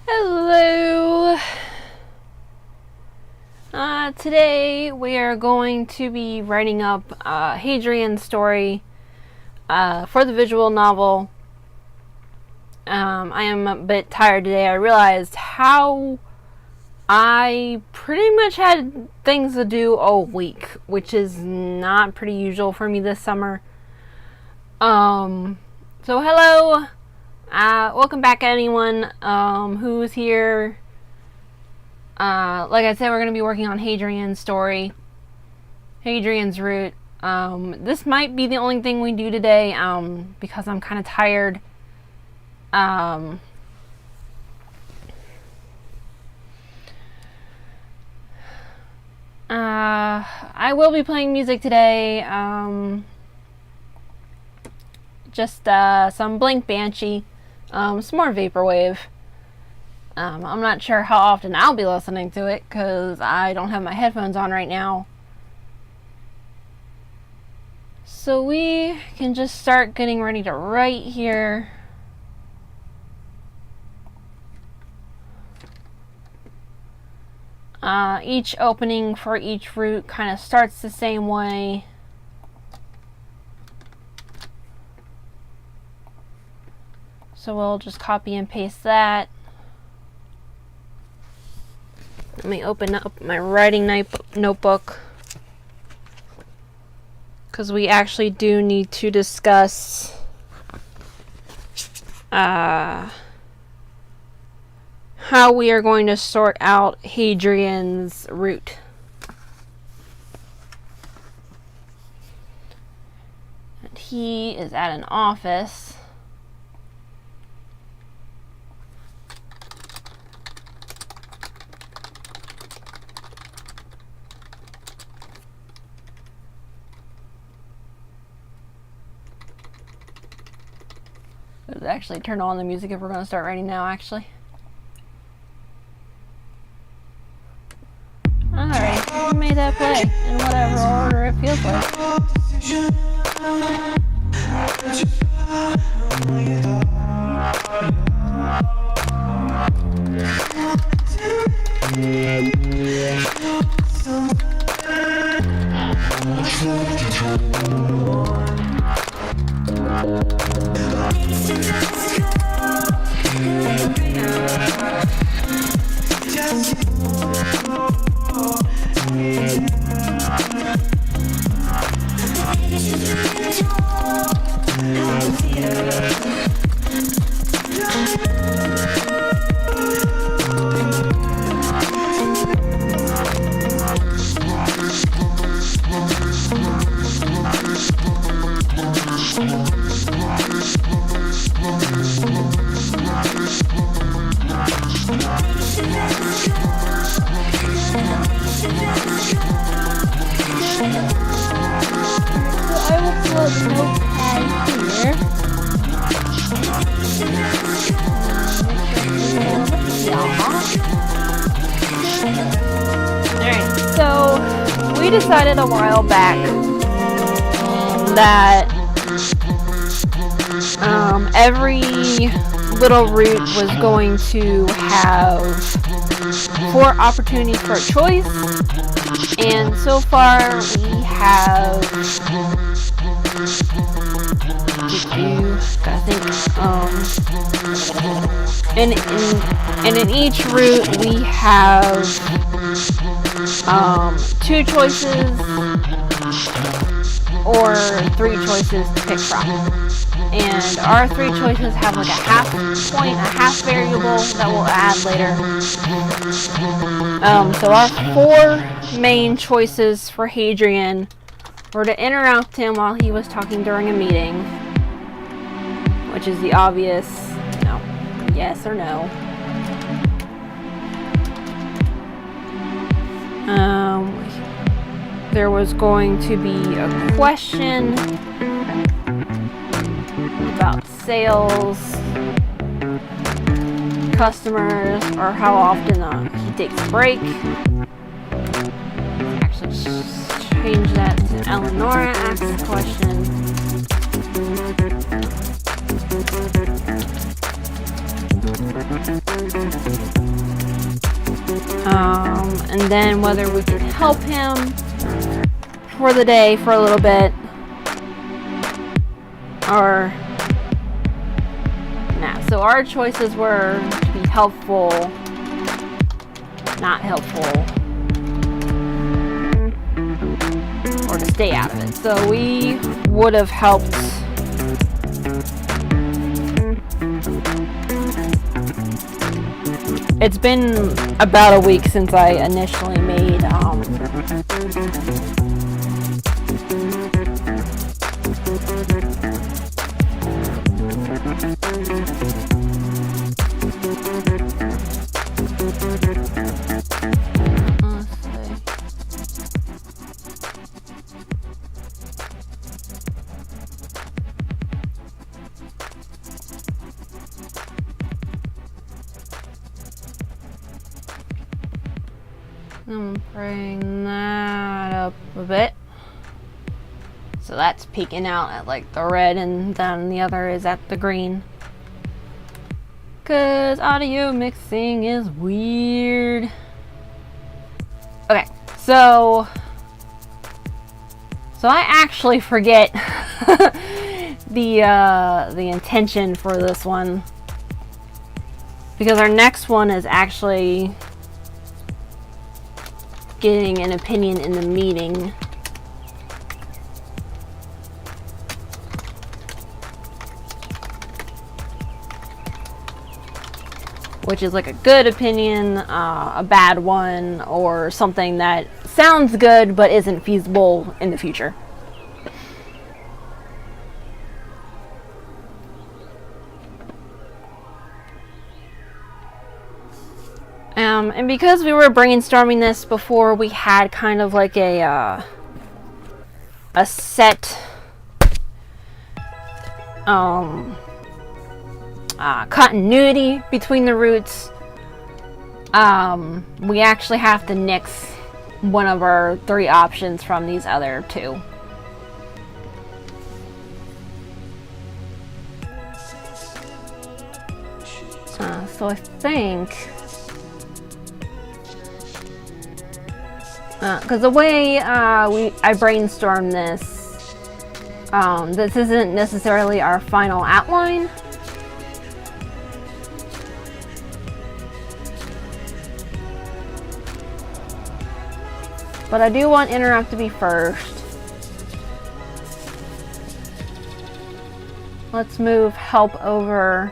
Hello! Today we are going to be writing up Hadrien's story for the visual novel. I am a bit tired today. I realized how I pretty much had things to do all week, which is not pretty usual for me this summer. So hello! Welcome back, anyone who's here. Like I said, we're going to be working on Hadrien's story. Hadrien's route. This might be the only thing we do today, because I'm kind of tired. I will be playing music today. Just some Blink Banshee. Some more Vaporwave. I'm not sure how often I'll be listening to it because I don't have my headphones on right now. So we can just start getting ready to write here. Each opening for each route kind of starts the same way. So we'll just copy and paste that. Let me open up my writing notebook, because we actually do need to discuss how we are going to sort out Hadrien's route. And he is at an office. Let's actually turn on the music if we're going to start writing now, actually. Alright, we made that play in whatever order it feels like. We decided a while back that every little route was going to have 4 opportunities for a choice, and so far we have and in each route we have 2 choices or 3 choices to pick from. And our 3 choices have like a half point, a half variable that we'll add later. So our 4 main choices for Hadrien were to interrupt him while he was talking during a meeting, which is the obvious, yes or no. There was going to be a question about sales, customers, or how often he takes a break. Actually, change that to Eleonora asks the question. And then whether we can help him for the day for a little bit, or nah. So our choices were to be helpful, not helpful, or to stay out of it. So we would have helped. It's been about a week since I initially made I'm bring that up a bit. So that's peeking out at like the red, and then the other is at the green. Cause audio mixing is weird. Okay, so I actually forget the intention for this one, because our next one is actually getting an opinion in the meeting. Which is like a good opinion, a bad one, or something that sounds good but isn't feasible in the future. And because we were brainstorming this before we had kind of like a set continuity between the routes, we actually have to nix one of our 3 options from these other 2. So I think, because the way I brainstormed this, this isn't necessarily our final outline. But I do want interrupt to be first. Let's move help over.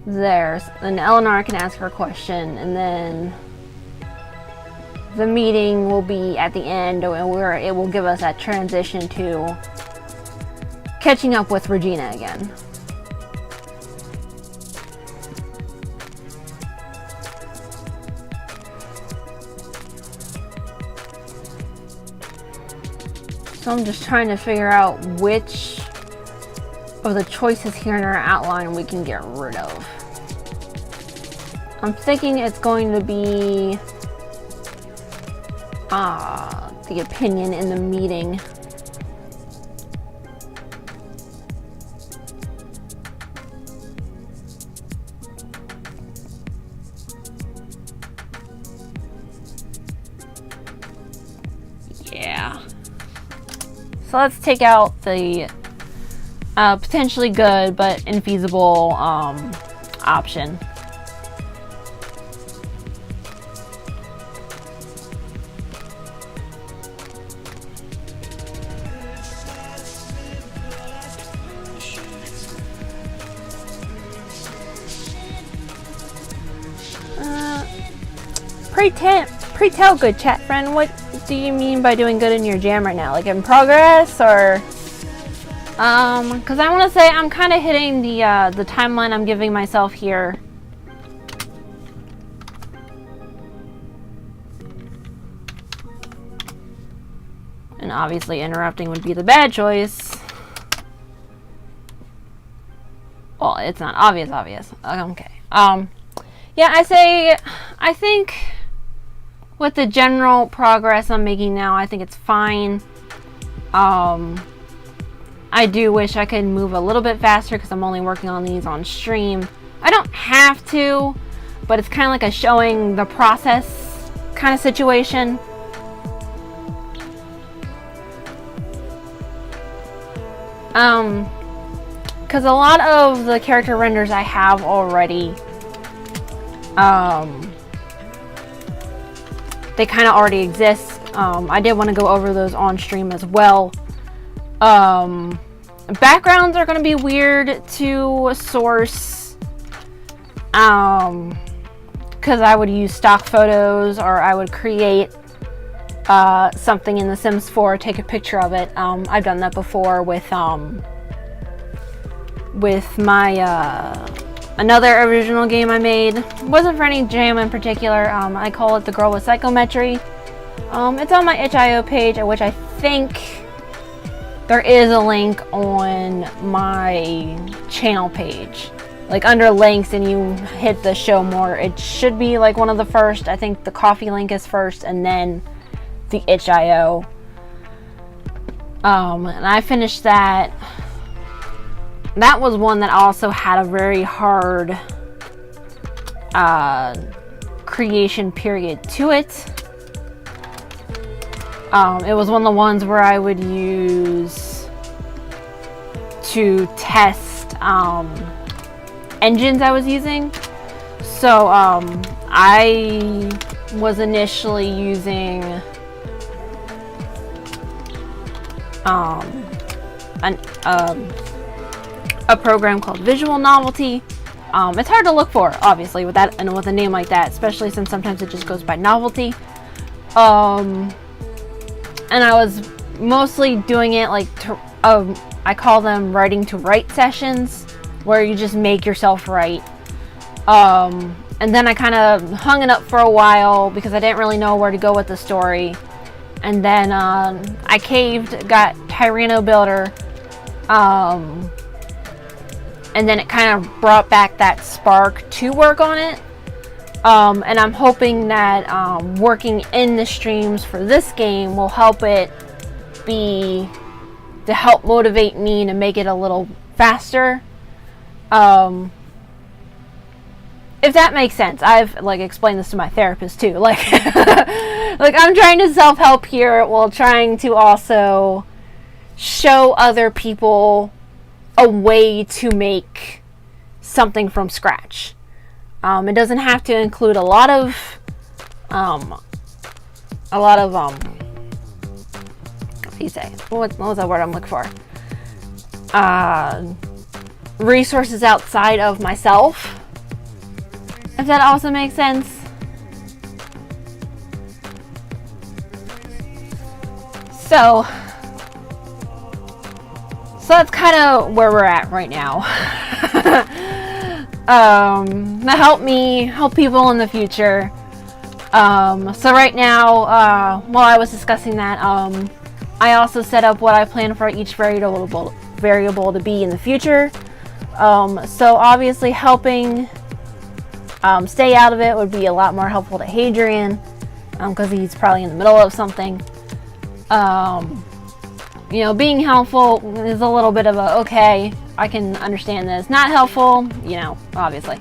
There. And Eleanor can ask her question, and then the meeting will be at the end, and it will give us that transition to catching up with Regina again. So I'm just trying to figure out which of the choices here in our outline we can get rid of. I'm thinking it's going to be the opinion in the meeting. Yeah. So let's take out the potentially good but infeasible option. Pray tell, good chat friend, what do you mean by doing good in your jam right now? Like in progress, or because I want to say I'm kind of hitting the timeline I'm giving myself here. And obviously interrupting would be the bad choice. Well, it's not obvious. Okay. Yeah, I think with the general progress I'm making now, I think it's fine. I I do wish I could move a little bit faster because I'm only working on these on stream. I don't have to, but it's kind of like a showing the process kind of situation. Because a lot of the character renders I have already, they kind of already exist. I did want to go over those on stream as well. Backgrounds are going to be weird to source, because I would use stock photos, or I would create something in The Sims 4, take a picture of it. I've done that before with my another original game I made. It wasn't for any jam in particular. I call it The Girl with Psychometry. It's on my itch.io page, which I think there is a link on my channel page. Like under links, and you hit the show more. It should be like one of the first. I think the coffee link is first, and then the itch.io. And I finished that. That was one that also had a very hard creation period to it. It was one of the ones where I would use to test engines I was using. So I was initially using a program called Visual Novelty. It's hard to look for, obviously, with that and with a name like that, especially since sometimes it just goes by Novelty. And I was mostly doing it like I call them writing to write sessions, where you just make yourself write. And then I kind of hung it up for a while because I didn't really know where to go with the story. And then I caved, got Hadrien Builder, and then it kind of brought back that spark to work on it. And I'm hoping that working in the streams for this game will help it to help motivate me to make it a little faster. If that makes sense. I've like explained this to my therapist too. Like, like I'm trying to self-help here while trying to also show other people a way to make something from scratch. It doesn't have to include a lot of what do you say? What was that word I'm looking for? Resources outside of myself, if that also makes sense. So that's kind of where we're at right now. To help people in the future. So right now, while I was discussing that, I also set up what I plan for each variable to be in the future. So obviously helping stay out of it would be a lot more helpful to Hadrien, because he's probably in the middle of something. Being helpful is a little bit of a, okay, I can understand this. Not helpful, obviously.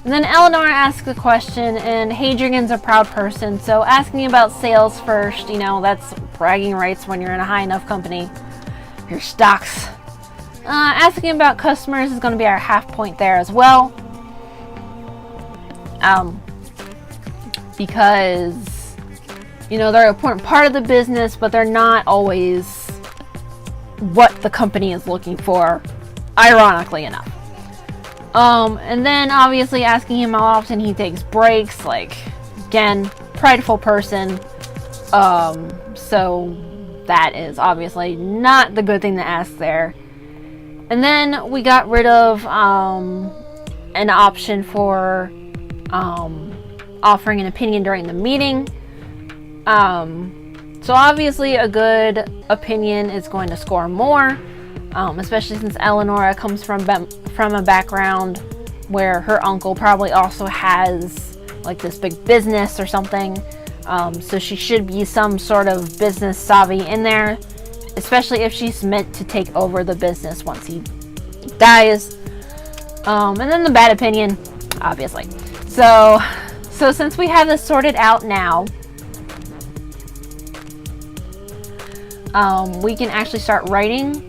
And then Eleanor asks a question, and Hadrien's a proud person, so asking about sales first, that's bragging rights when you're in a high enough company. Your stocks. Asking about customers is going to be our half point there as well. Because, they're an important part of the business, but they're not always what the company is looking for, ironically enough. And then obviously asking him how often he takes breaks, like, again, prideful person. So that is obviously not the good thing to ask there. And then we got rid of an option for offering an opinion during the meeting. So obviously a good opinion is going to score more, especially since Eleonora comes from a background where her uncle probably also has like this big business or something. So she should be some sort of business savvy in there. especially if she's meant to take over the business once he dies. And then the bad opinion, obviously. So since we have this sorted out now, we can actually start writing.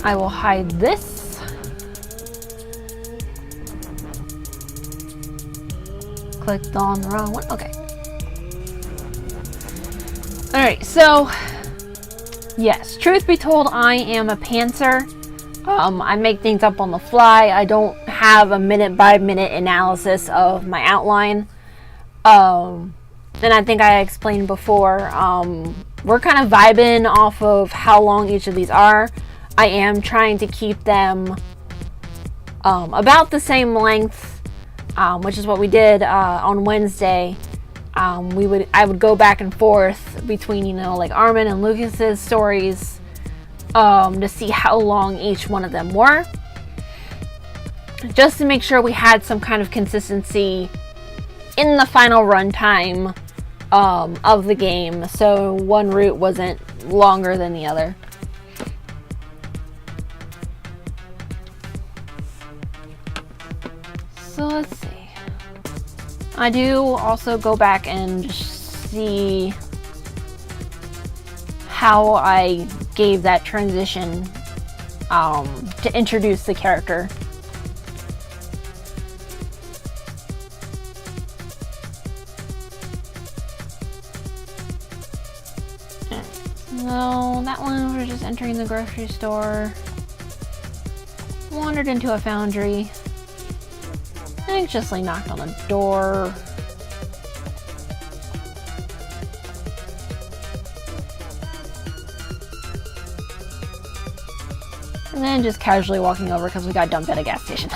I will hide this. Clicked on the wrong one. Okay. Alright, so yes, truth be told, I am a pantser. I make things up on the fly. I don't have a minute by minute analysis of my outline. And I think I explained before, we're kind of vibing off of how long each of these are. I am trying to keep them about the same length, which is what we did on Wednesday. I would go back and forth between, you know, like Armin and Lucas's stories to see how long each one of them were, just to make sure we had some kind of consistency in the final runtime of the game, so one route wasn't longer than the other. So let's see. I do also go back and see how I gave that transition to introduce the character. So that one, we're just entering the grocery store. Wandered into a foundry. Anxiously knocked on the door. And then just casually walking over because we got dumped at a gas station.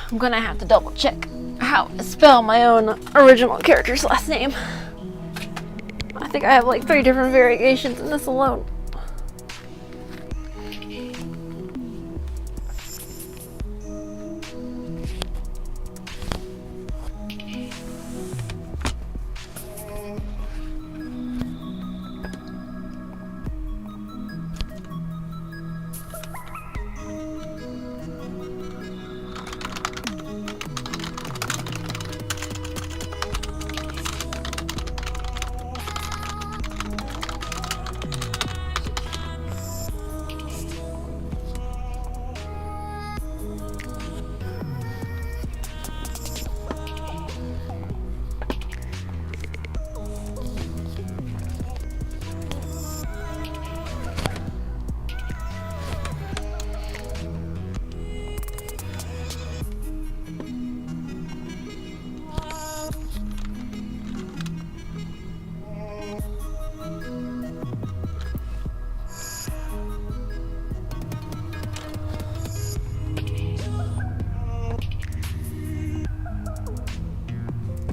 I'm gonna have to double check how to spell my own original character's last name. I think I have like 3 different variations in this alone.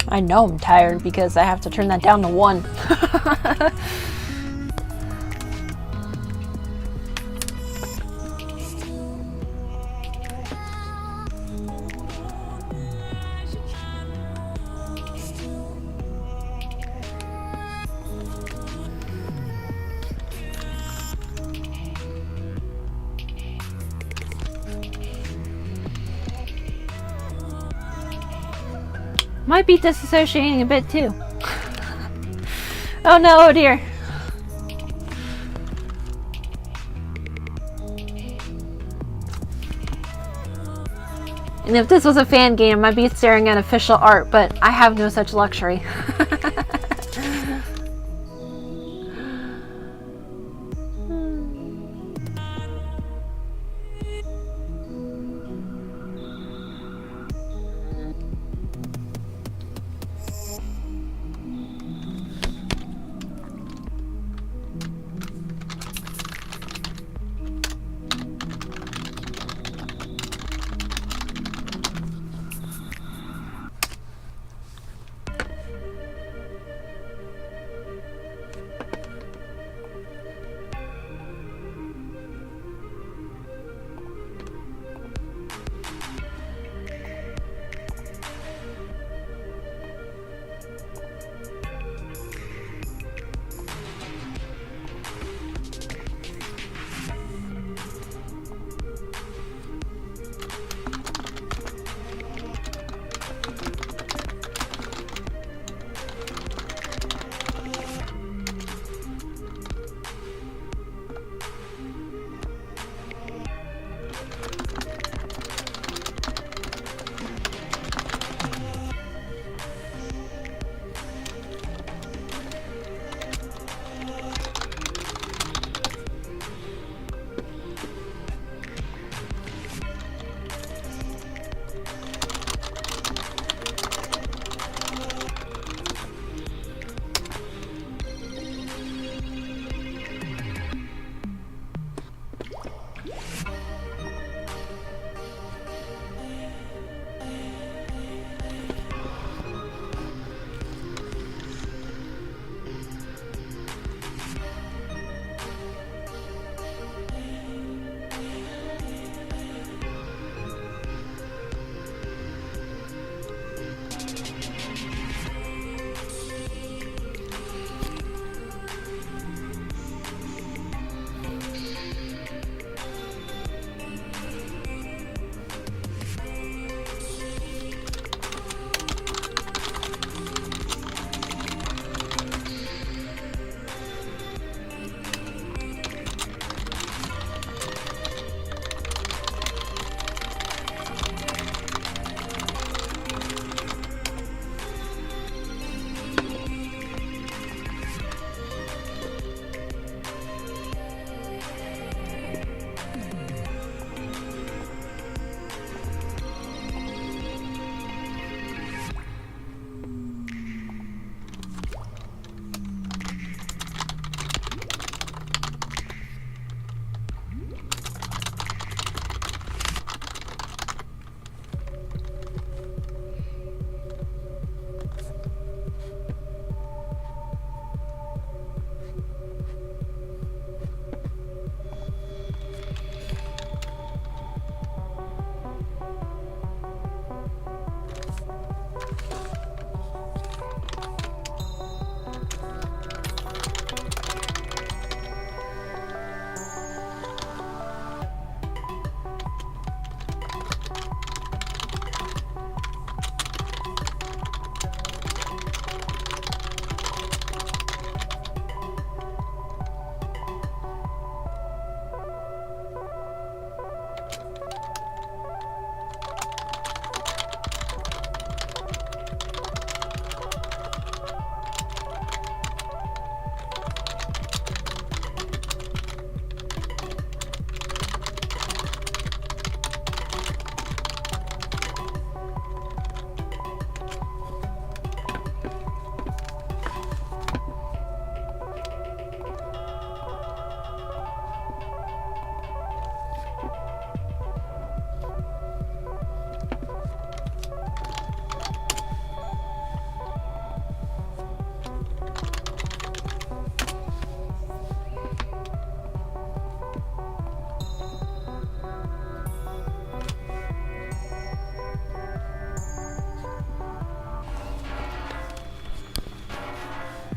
I know I'm tired because I have to turn that down to 1. Might be disassociating a bit too. Oh no, oh dear. And if this was a fan game, I'd be staring at official art, but I have no such luxury.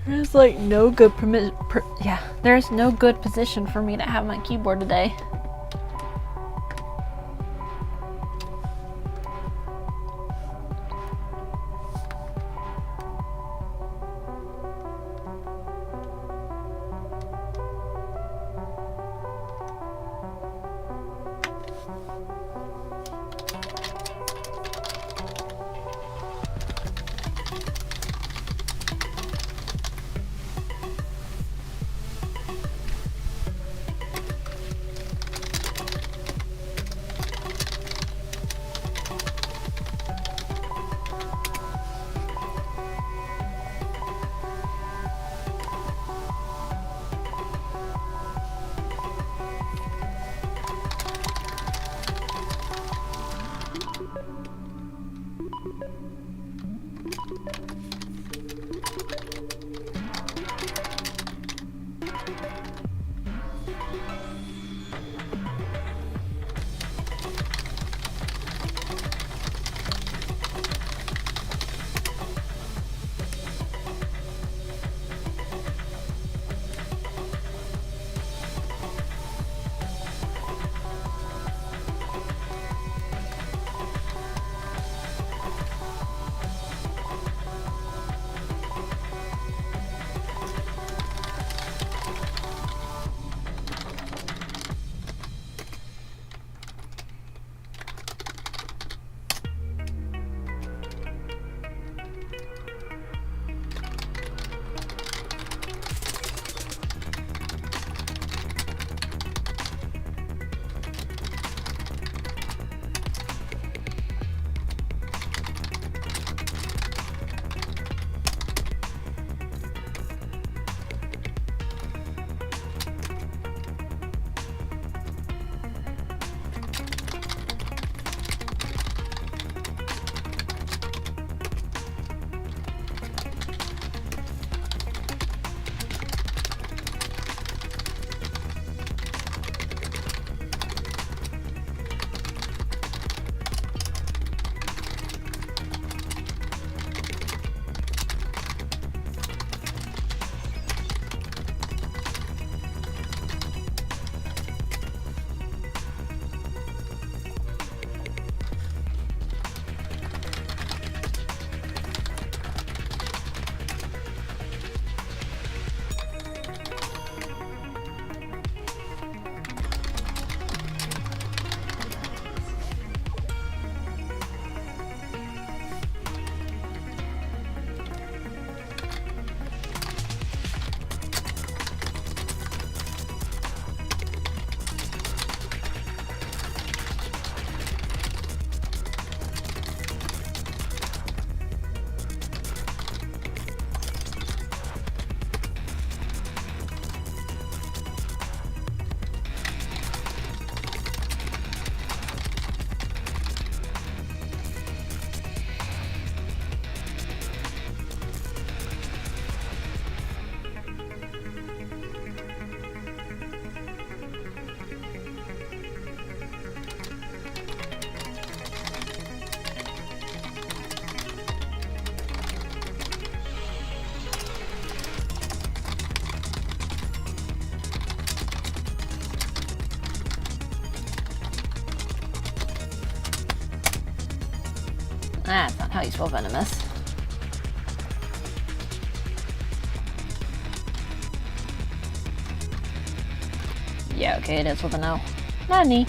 There's like no good there's no good position for me to have my keyboard today. That's not how you spell venomous. Yeah, okay, it is with an O. Nani?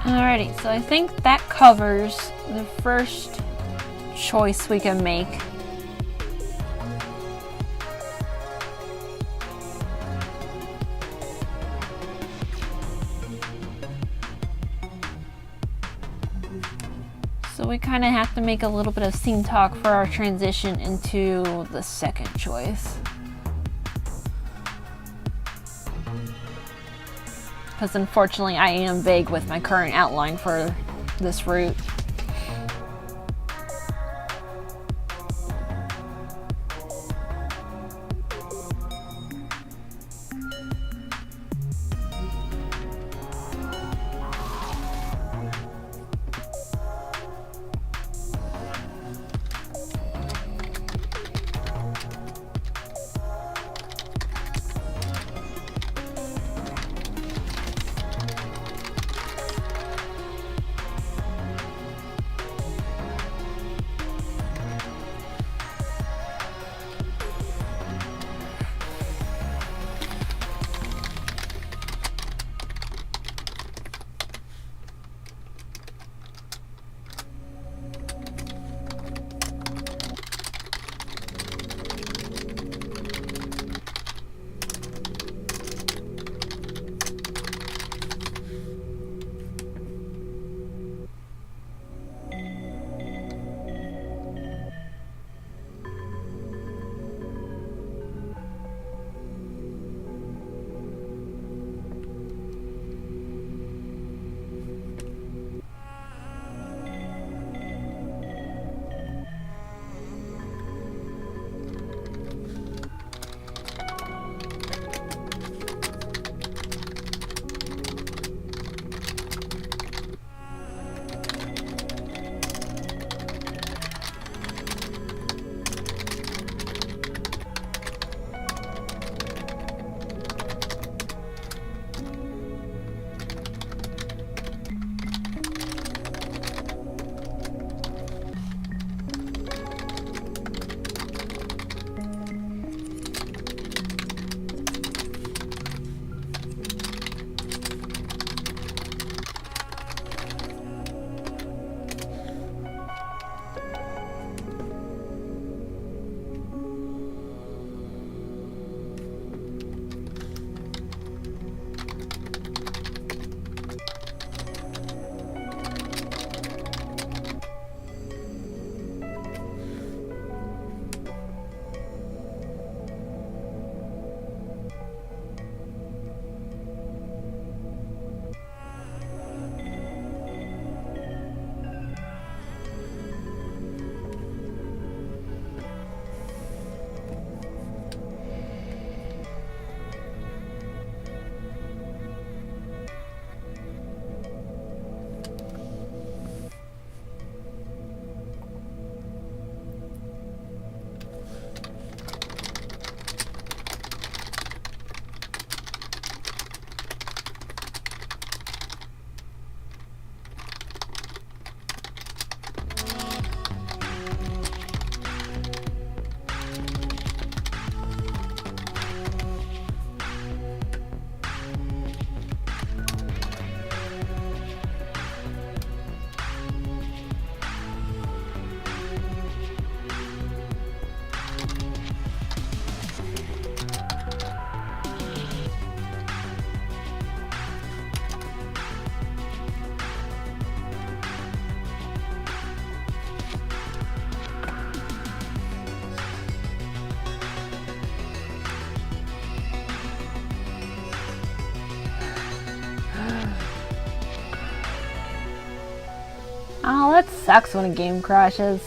Alrighty, so I think that covers the first choice we can make. So we kind of have to make a little bit of scene talk for our transition into the second choice. Because unfortunately I am vague with my current outline for this route. Oh, that sucks when a game crashes.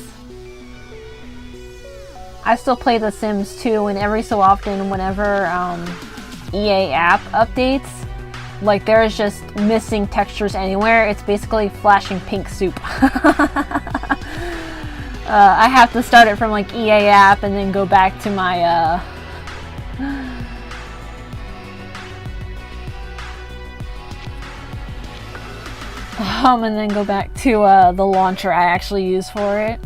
I still play The Sims 2, and every so often, whenever EA app updates, like there's just missing textures anywhere. It's basically flashing pink soup. I have to start it from like EA app and then go back to my and then go back to the launcher I actually use for it.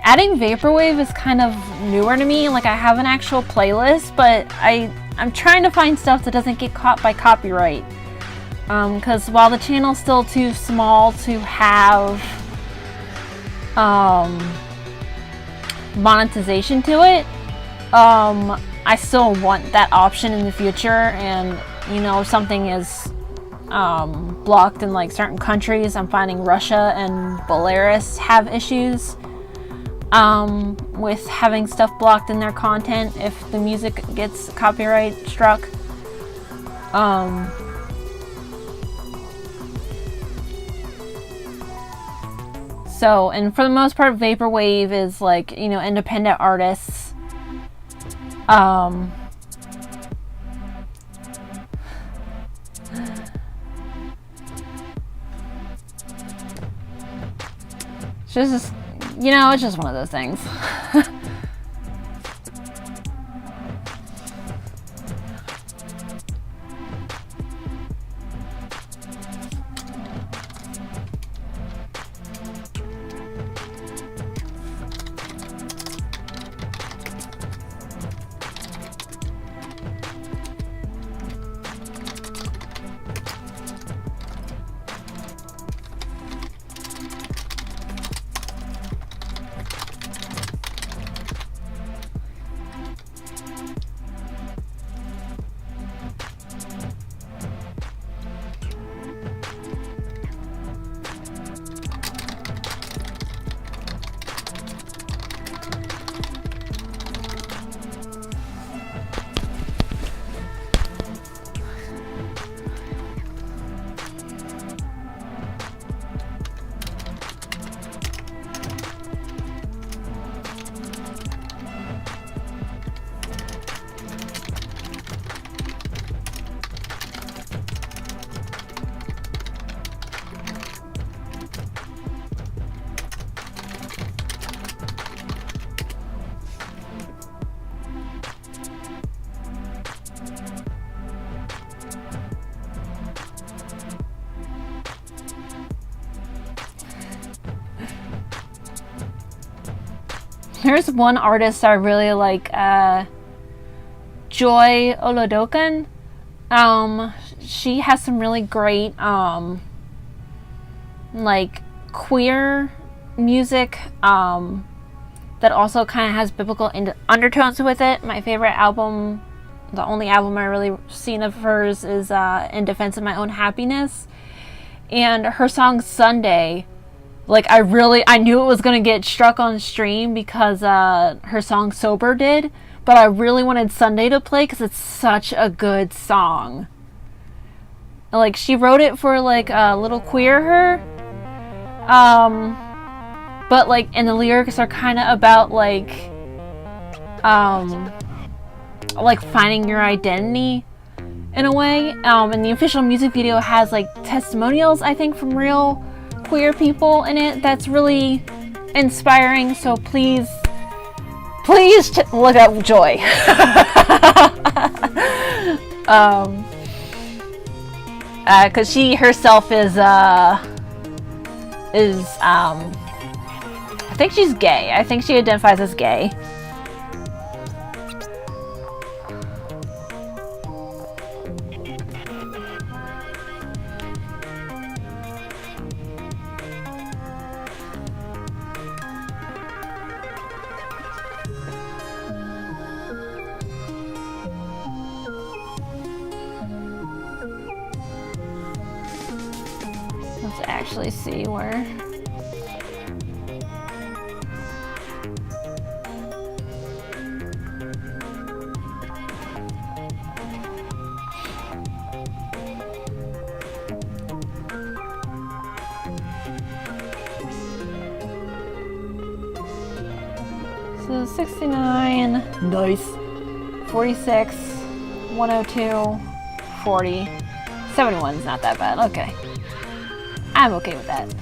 Adding Vaporwave is kind of newer to me. Like I have an actual playlist, but I'm trying to find stuff that doesn't get caught by copyright. Because while the channel's still too small to have monetization to it, I still want that option in the future. And you know, if something is blocked in like certain countries, I'm finding Russia and Belarus have issues with having stuff blocked in their content if the music gets copyright struck. So, and for the most part, Vaporwave is like, you know, independent artists. It's just, you know, it's just one of those things. There's one artist I really like, Joy Olodokan. She has some really great, like, queer music, that also kind of has biblical undertones with it. My favorite album, the only album I really seen of hers is, In Defense of My Own Happiness. And her song Sunday, like, I knew it was going to get struck on stream because her song Sober did, but I really wanted Sunday to play because it's such a good song. Like, she wrote it for, like, Little Queer Her, but, like, and the lyrics are kind of about, like, finding your identity in a way, and the official music video has, like, testimonials, I think, from real queer people in it. That's really inspiring, so please look up Joy. Because she herself is I think she's gay. I think she identifies as gay. Let's actually see where. So 69. Nice. 46. 102. 40. 71's not that bad. Okay. I'm okay with that.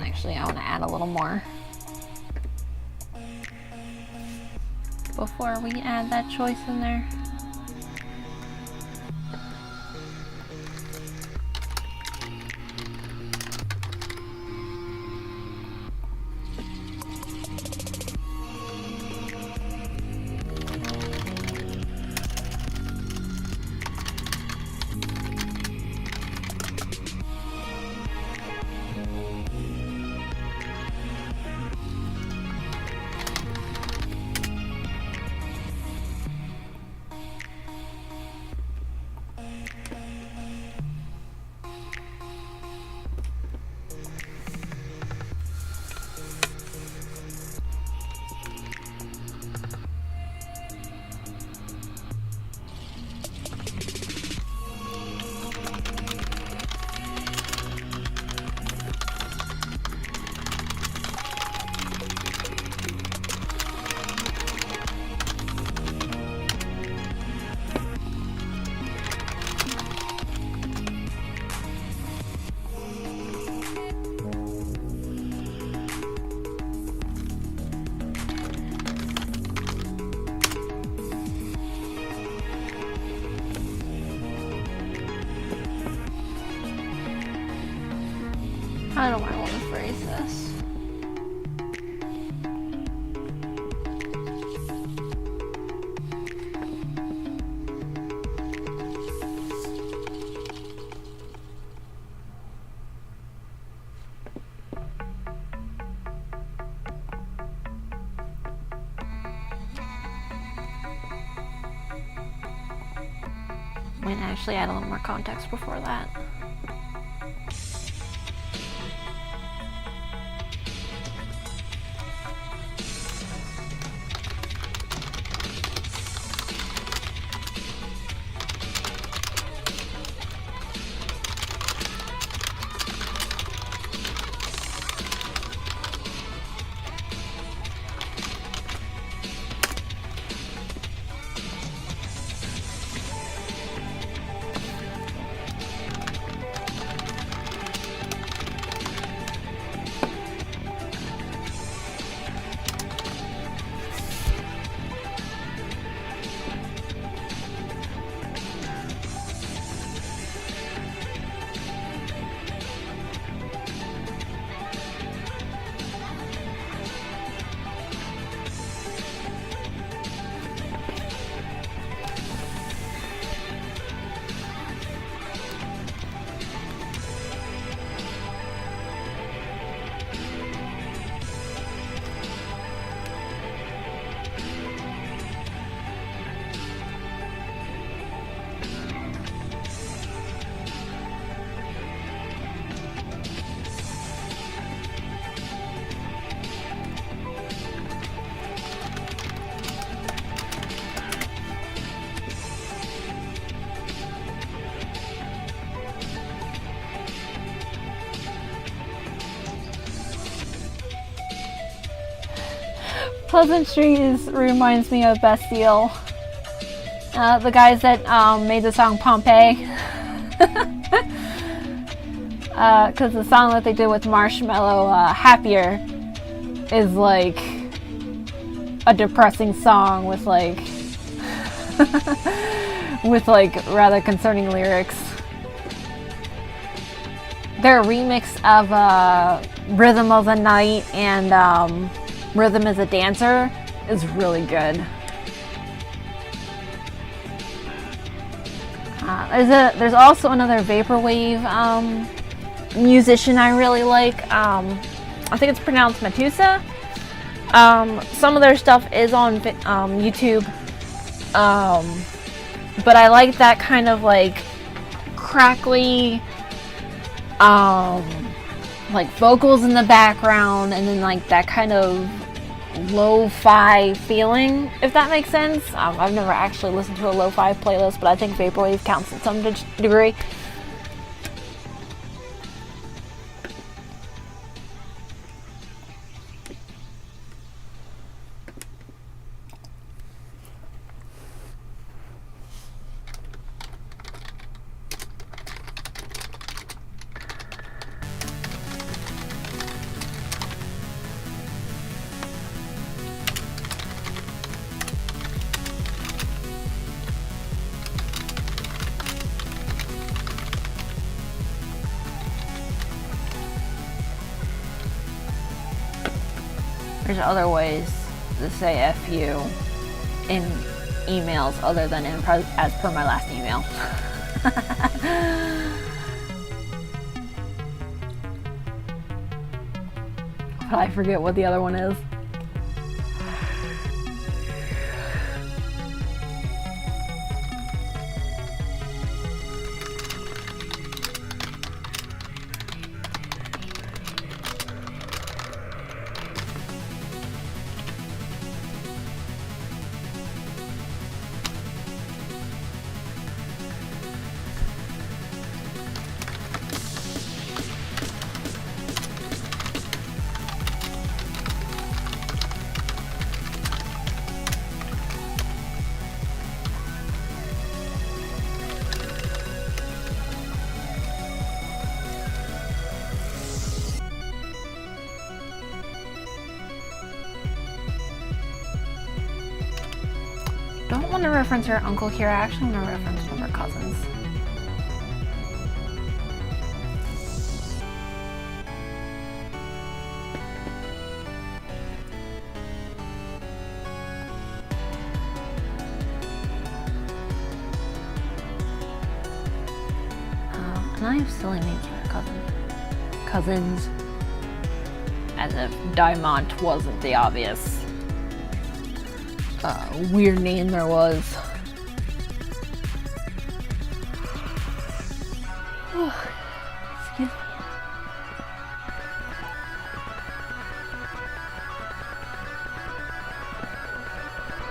Actually, I want to add a little more before we add that choice in there. I don't want to phrase this. Might actually add a little more context before that. Pleasantries reminds me of Bastille. The guys that made the song Pompeii. Because the song that they did with Marshmello, Happier, is like a depressing song with like with like rather concerning lyrics. Their remix of Rhythm of the Night and Rhythm is a Dancer is really good. There's also another vaporwave musician I really like. I think it's pronounced Metusa. Some of their stuff is on YouTube, but I like that kind of like crackly, like vocals in the background, and then like that kind of lo-fi feeling, if that makes sense. I've never actually listened to a lo-fi playlist, but I think vaporwave counts in some degree. There's other ways to say F you in emails other than as per my last email. But I forget what the other one is. Don't want to reference her uncle here. I actually want to reference one of her cousins. And I have silly names for her cousins. As if Diamond wasn't the obvious weird name there was. Excuse me.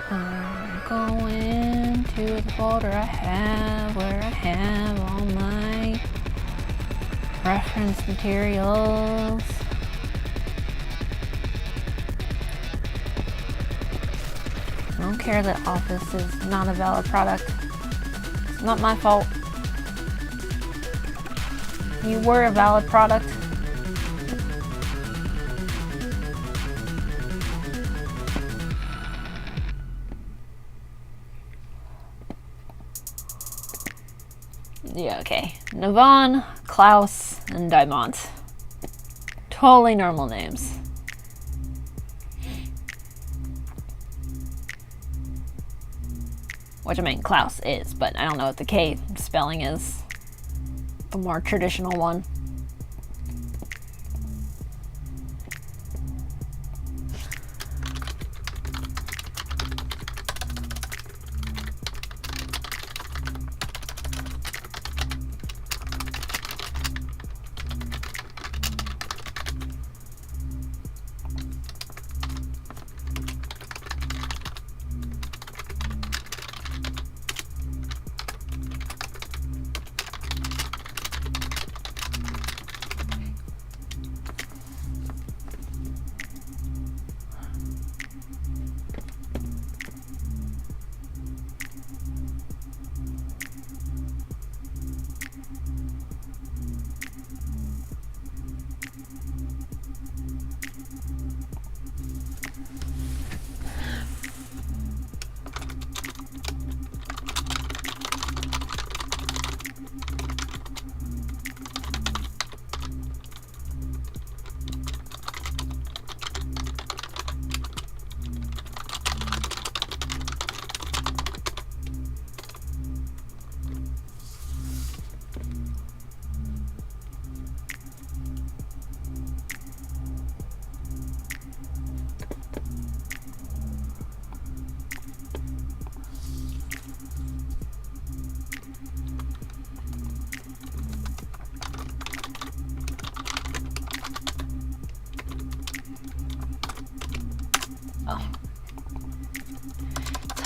I'm going to the folder I have where I have all my reference materials. I don't care that Office is not a valid product. It's not my fault. You were a valid product. Yeah, okay. Navon, Klaus, and Diamant. Totally normal names. Which, I mean, Klaus is, but I don't know what the K spelling is. The more traditional one.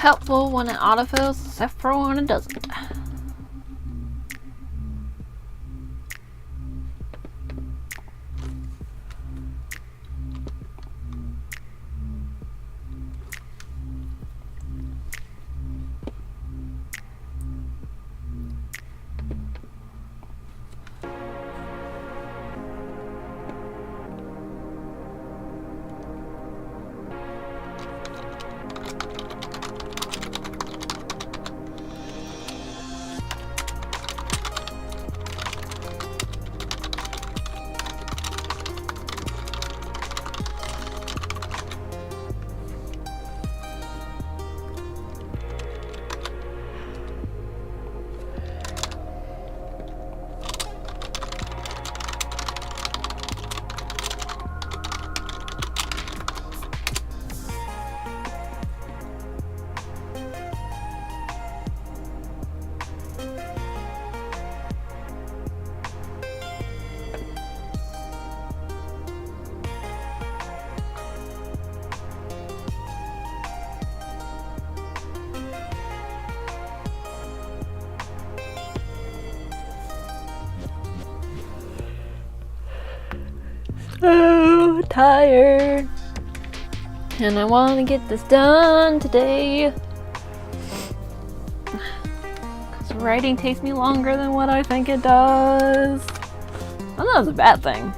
helpful when it autofills, except for when it doesn't. So tired, and I want to get this done today, because writing takes me longer than what I think it does. I know that's a bad thing.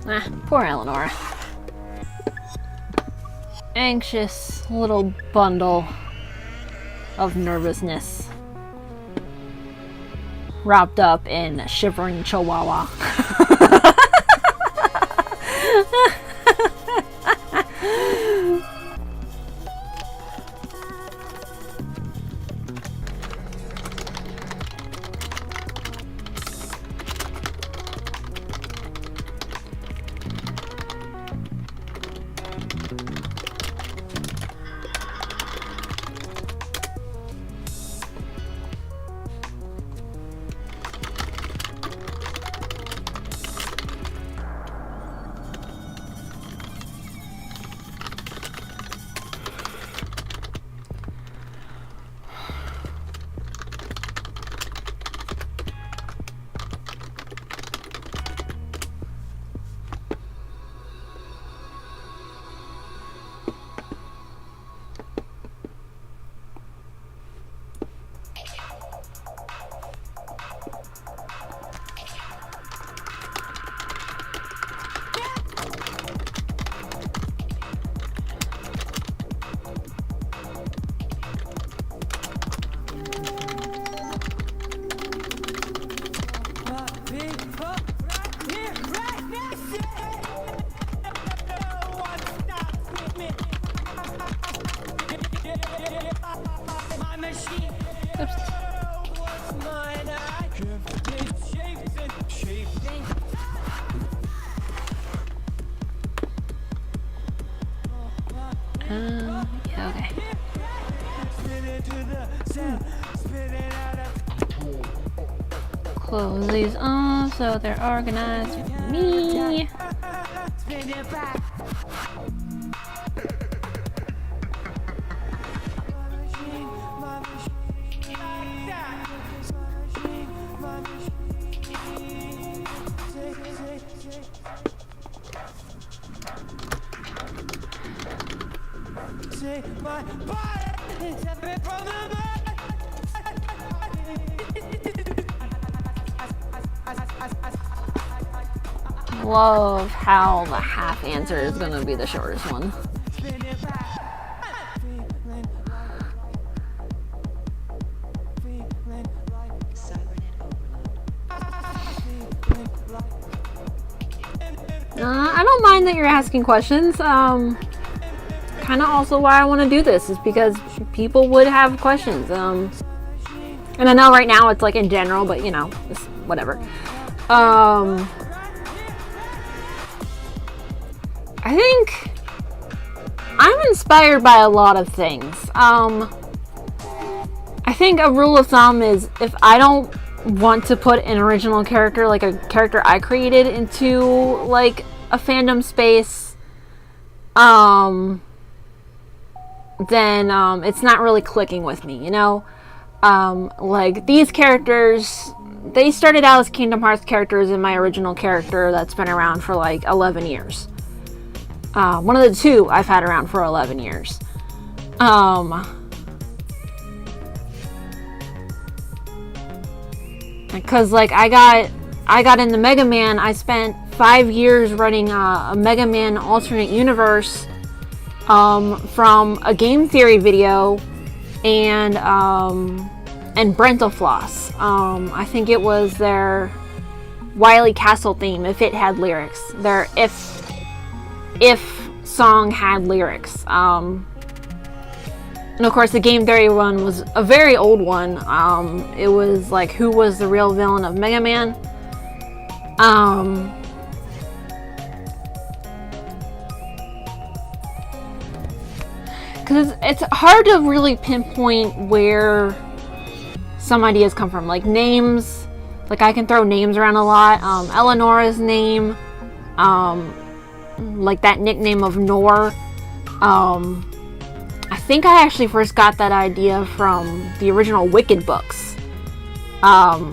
Ah, poor Eleanor. Anxious little bundle of nervousness wrapped up in a shivering chihuahua. Oops. Yeah, okay. Close these off so they're organized for me. Love how the half answer is going to be the shortest one. I don't mind that you're asking questions. Kind of also why I want to do this is because people would have questions. And I know right now it's like in general, but you know, it's whatever. I think I'm inspired by a lot of things. I think a rule of thumb is if I don't want to put an original character, like a character I created, into like a fandom space, then it's not really clicking with me, you know? Like these characters, they started out as Kingdom Hearts characters in my original character that's been around for like 11 years. One of the two I've had around for 11 years. Because like I got into Mega Man. I spent 5 years running a Mega Man alternate universe from a game theory video and Brental Floss. I think it was their Wily Castle theme, if it had lyrics. Their if song had lyrics. And of course the game theory one was a very old one. It was like, who was the real villain of Mega Man? Because it's hard to really pinpoint where some ideas come from. Like names, like I can throw names around a lot. Eleonora's name, like that nickname of Nor. I think I actually first got that idea from the original Wicked books. Because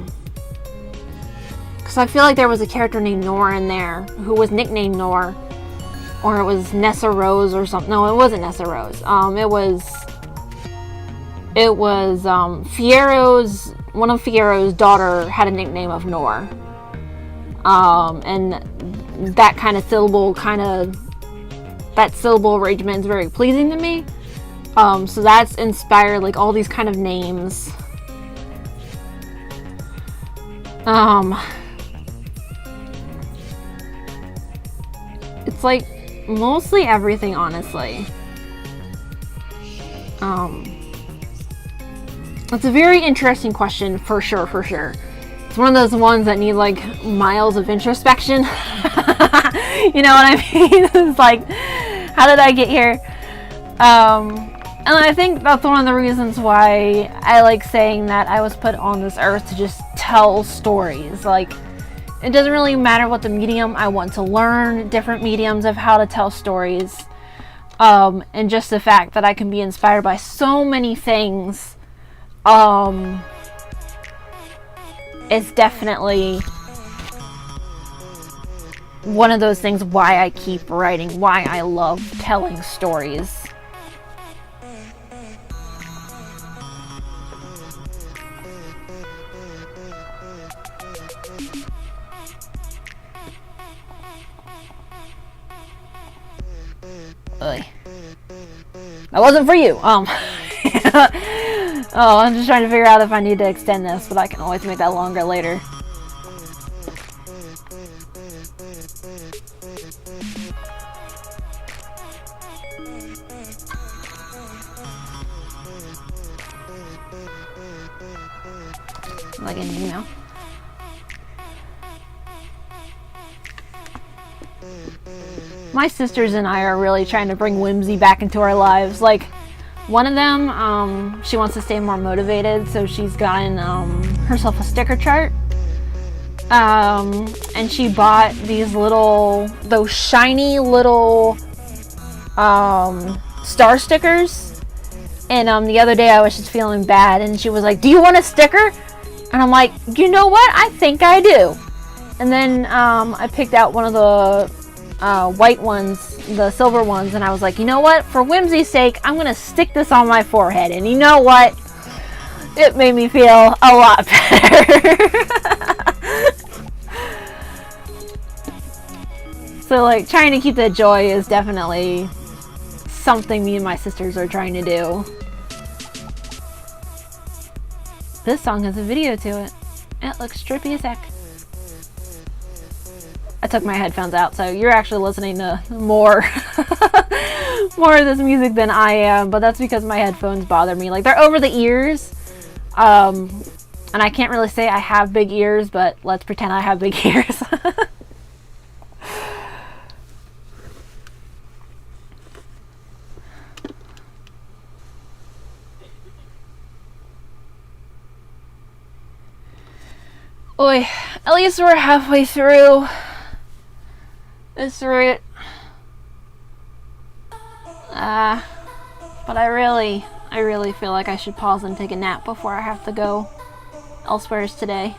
I feel like there was a character named Nor in there who was nicknamed Nor. Or it was Nessa Rose or something. No, it wasn't Nessa Rose. It was Fiero's, one of Fiero's daughter had a nickname of Nor. And that kind of syllable arrangement is very pleasing to me. So that's inspired like all these kind of names. It's like mostly everything, honestly. It's a very interesting question for sure. It's one of those ones that need like miles of introspection. You know what I mean? It's like, how did I get here? And I think that's one of the reasons why I like saying that I was put on this earth to just tell stories. Like, it doesn't really matter what the medium. I want to learn different mediums of how to tell stories. And just the fact that I can be inspired by so many things, it's definitely one of those things why I keep writing, why I love telling stories. That wasn't for you. Oh, I'm just trying to figure out if I need to extend this, but I can always make that longer later. like an email. My sisters and I are really trying to bring whimsy back into our lives. Like, one of them, she wants to stay more motivated, so she's gotten herself a sticker chart. And she bought those shiny little star stickers. And the other day I was just feeling bad, and she was like, "Do you want a sticker?" And I'm like, "You know what? I think I do." And then I picked out one of the white ones, the silver ones, and I was like, "You know what? For whimsy's sake, I'm gonna stick this on my forehead." And you know what? It made me feel a lot better. So, like, trying to keep the joy is definitely something me and my sisters are trying to do. This song has a video to it. It looks trippy as heck. I took my headphones out, so you're actually listening to more more of this music than I am, but that's because my headphones bother me. Like, they're over the ears, and I can't really say I have big ears, but let's pretend I have big ears. Oi, at least we're halfway through this route. But I really feel like I should pause and take a nap before I have to go elsewheres today.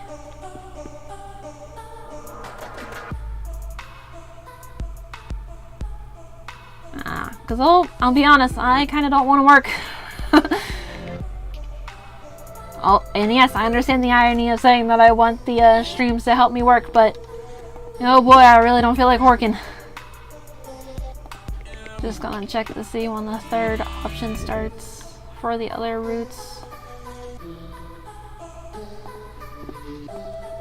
Cause I'll be honest, I kind of don't want to work. Oh, and yes, I understand the irony of saying that I want the streams to help me work, but oh boy, I really don't feel like working. Just gonna check to see when the third option starts for the other routes.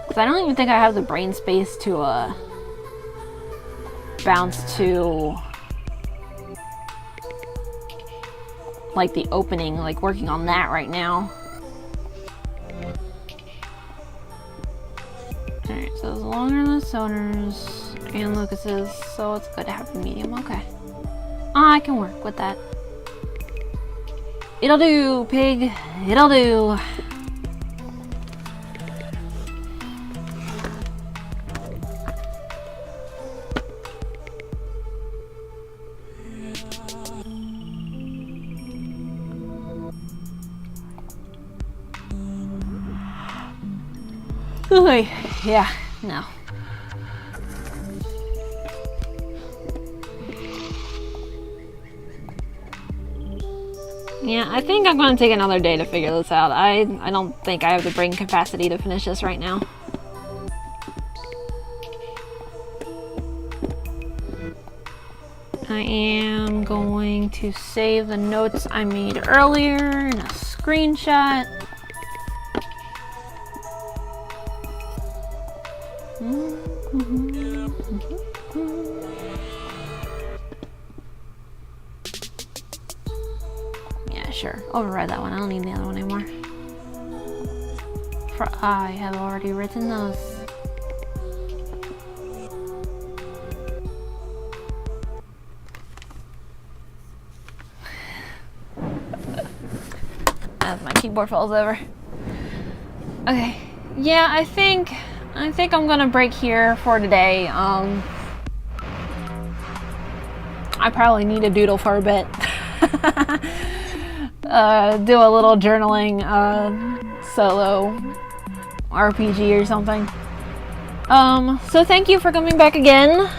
Cause I don't even think I have the brain space to bounce to like the opening, like working on that right now. Alright, so it's longer than Sonar's and Lucas's, so it's good to have the medium. Okay. I can work with that. It'll do, pig. It'll do. Yeah, no. Yeah, I think I'm going to take another day to figure this out. I don't think I have the brain capacity to finish this right now. I am going to save the notes I made earlier in a screenshot. Yeah, sure. Override that one. I don't need the other one anymore. For I have already written those. As my keyboard falls over. Okay. Yeah, I think I'm gonna break here for today. I probably need a doodle for a bit. Do a little journaling, solo RPG or something. So thank you for coming back again.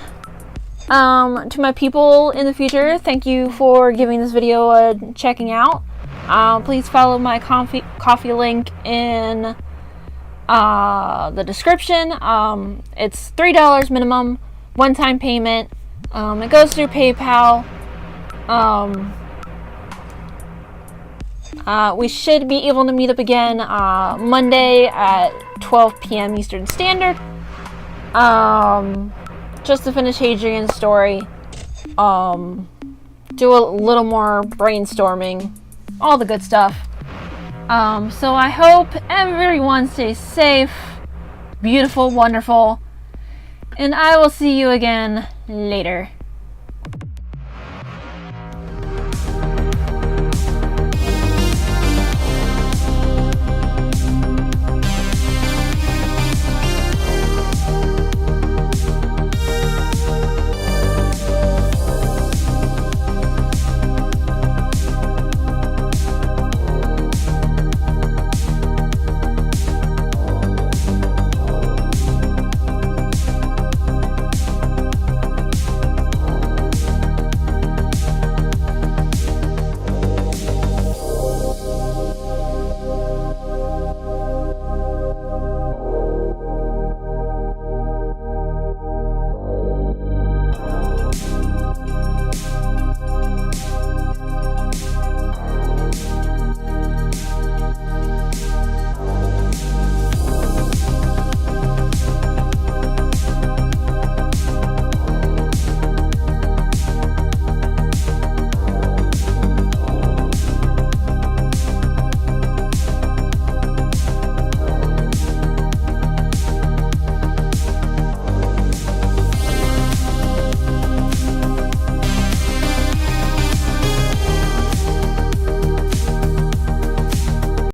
To my people in the future, thank you for giving this video a checking out. Please follow my coffee link in the description. It's $3 minimum, one-time payment. It goes through PayPal. We should be able to meet up again Monday at 12 p.m. Eastern Standard. Just to finish Hadrien's story. Do a little more brainstorming. All the good stuff. So I hope everyone stays safe, beautiful, wonderful, and I will see you again later.